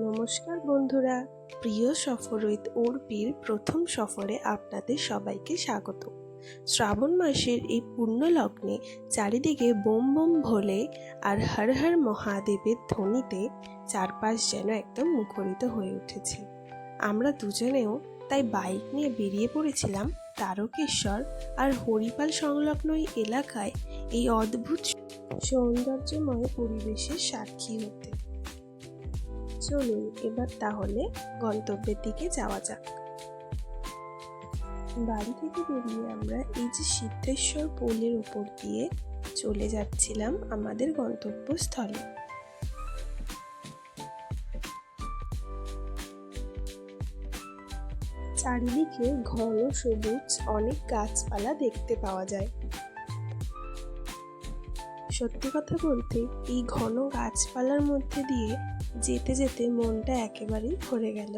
নমস্কার বন্ধুরা, প্রিয় সফর উইথ অর্পির প্রথম সফরে আপনাদের সবাইকে স্বাগত। শ্রাবণ মাসের এই পূর্ণ লগ্নে চারিদিকে বোম বোম ভোলে আর হর হর মহাদেবের ধ্বনিতে চারপাশ যেন একদম মুখরিত হয়ে উঠেছে। আমরা দুজনেও তাই বাইক নিয়ে বেরিয়ে পড়েছিলাম তারকেশ্বর আর হরিপাল সংলগ্ন এই এলাকায় এই অদ্ভুত সৌন্দর্যময় পরিবেশের সাক্ষী হতে। চলুন এবার তাহলে গন্তব্যের দিকে যাওয়া যাক। বাড়ি থেকে বেরিয়ে আমরা এই যে সিদ্ধেশ্বর পোলের উপর দিয়ে চলে যাচ্ছিলাম আমাদের গন্তব্যস্থলে। চারিদিকে ঘন সবুজ অনেক গাছপালা দেখতে পাওয়া যায়। সত্যি কথা বলতে এই ঘন গাছপালার মধ্যে দিয়ে যেতে যেতে মনটা একেবারেই ভরে গেল।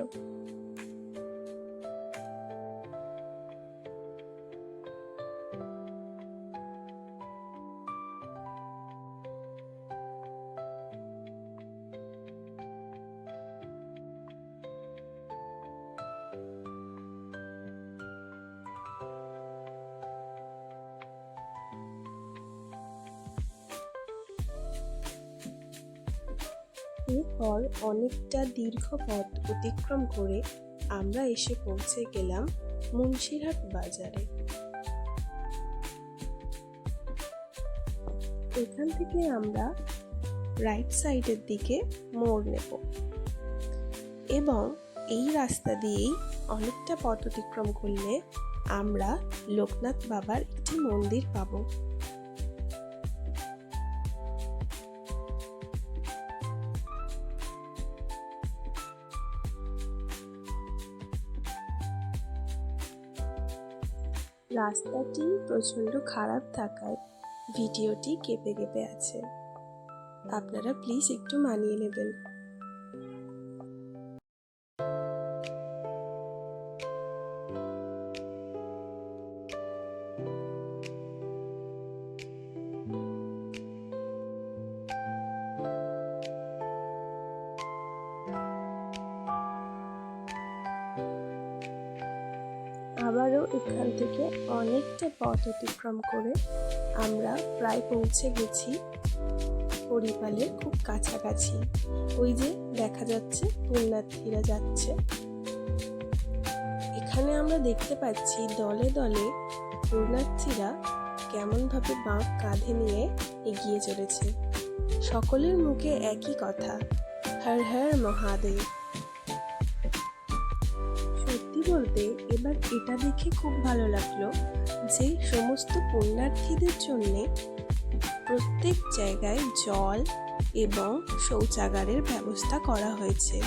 এরপর অনেকটা দীর্ঘ পথ অতিক্রম করে আমরা এসে পৌঁছে গেলাম মুন্সিরহাট বাজারে। এখান থেকে আমরা রাইট সাইডের দিকে মোড় নেব এবং এই রাস্তা দিয়েই অনেকটা পথ অতিক্রম করলে আমরা লোকনাথ বাবার একটি মন্দির পাবো। রাস্তাটি প্রচণ্ড খারাপ থাকায় ভিডিওটি কেঁপে কেঁপে আছে, আপনারা প্লিজ একটু মানিয়ে নেবেন। আবারও এখান থেকে অনেকটা পথ অতিক্রম করে আমরা প্রায় পৌঁছে গেছি হরিপালের খুব কাছাকাছি। ওই যে দেখা যাচ্ছে পুণ্যার্থীরা যাচ্ছে। এখানে আমরা দেখতে পাচ্ছি দলে দলে পুণ্যার্থীরা কেমনভাবে বাঁক কাঁধে নিয়ে এগিয়ে চলেছে। সকলের মুখে একই কথা, হর হর মহাদেব। সত্যি বলতে এবার এটা দেখে খুব ভালো লাগলো যে সমস্ত পুণ্যার্থীদের জন্যে প্রত্যেক জায়গায় জল এবং শৌচাগারের ব্যবস্থা করা হয়েছে।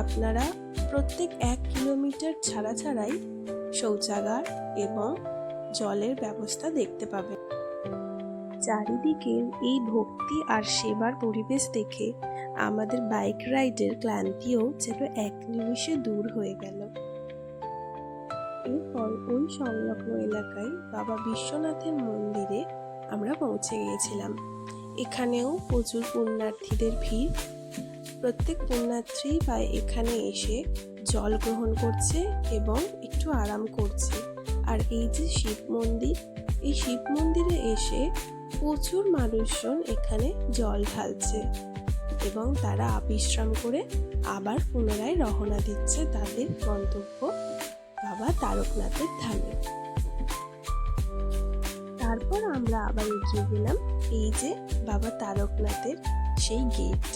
আপনারা প্রত্যেক 1 কিলোমিটার ছাড়া ছাড়াই শৌচাগার এবং জলের ব্যবস্থা দেখতে পাবেন। চারিদিকের এই ভক্তি আর সেবার পরিবেশ দেখে আমাদের বাইক রাইডের ক্লান্তিও যেন 1 নিমিষে দূর হয়ে গেল। এরপর ওই সংলগ্ন এলাকায় বাবা বিশ্বনাথের মন্দিরে আমরা পৌঁছে গিয়েছিলাম। এখানেও প্রচুর পুণ্যার্থীদের ভিড়। প্রত্যেক পুণ্যার্থী এখানে এসে জল গ্রহণ করছে এবং একটু আরাম করছে। আর এই যে শিব মন্দির, এই শিব মন্দিরে এসে প্রচুর মানুষজন এখানে জল ঢালছে এবং তারা বিশ্রাম করে আবার পুনরায় রওনা দিচ্ছে তাদের গন্তব্য বাবা তারকনাথের ধামে। তারপর আমরা আবার এগিয়ে গেলাম এই যে বাবা তারকনাথের সেই গেট।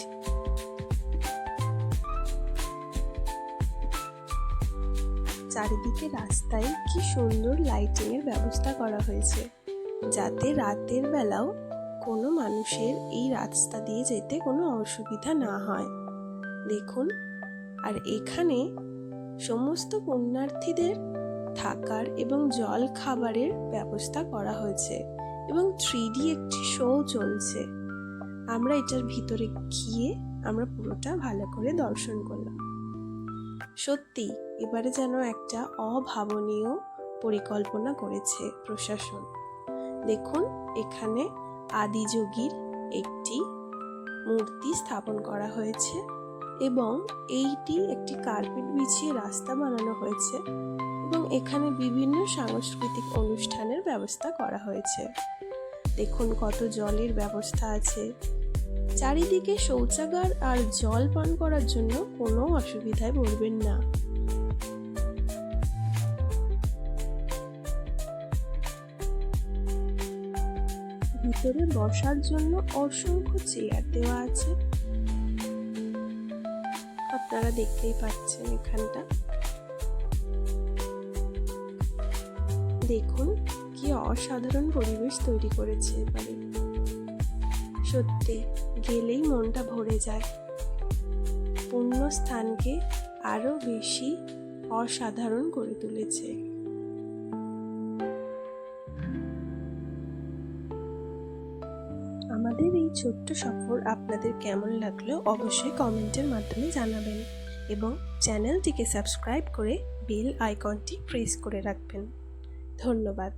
চারিদিকে রাস্তায় কি সুন্দর লাইটিং এর ব্যবস্থা করা হয়েছে, যাতে রাতের বেলাও কোনো মানুষের এই রাস্তা দিয়ে যেতে কোনো অসুবিধা না হয়। দেখুন, আর এখানে সমস্ত পুণ্যার্থীদের থাকার এবং জল খাবারের ব্যবস্থা করা হয়েছে এবং 3D একটি শো চলছে। আমরা এটার ভিতরে গিয়ে আমরা পুরোটা ভালো করে দর্শন করলাম। সত্যি এবারে যেন একটা অভাবনীয় পরিকল্পনা করেছে প্রশাসন। দেখুন, এখানে আদিযোগীর একটি মূর্তি স্থাপন করা হয়েছে এবং এইটি একটি কার্পেট বিছিয়ে রাস্তা বানানো হয়েছে এবং এখানে বিভিন্ন সাংস্কৃতিক অনুষ্ঠানের ব্যবস্থা করা হয়েছে। দেখুন কত জলের ব্যবস্থা আছে। চারিদিকে শৌচাগার আর জল পান করার জন্য কোনো অসুবিধায় পড়বেন না। ভিতরে বসার জন্য অসংখ্য চেয়ার দেওয়া আছে, আপনারা দেখতেই পাচ্ছেন এখানটা। দেখুন কি অসাধারণ পরিবেশ তৈরি করেছে এবারে, সত্যি গেলেই মনটা ভরে যায়। পুণ্য স্থানকে আরো বেশি অসাধারণ করে তুলেছে। আমাদের এই ছোট্ট সফর আপনাদের কেমন লাগলো অবশ্যই কমেন্টের মাধ্যমে জানাবেন এবং চ্যানেলটিকে সাবস্ক্রাইব করে বেল আইকনটি প্রেস করে রাখবেন। ধন্যবাদ।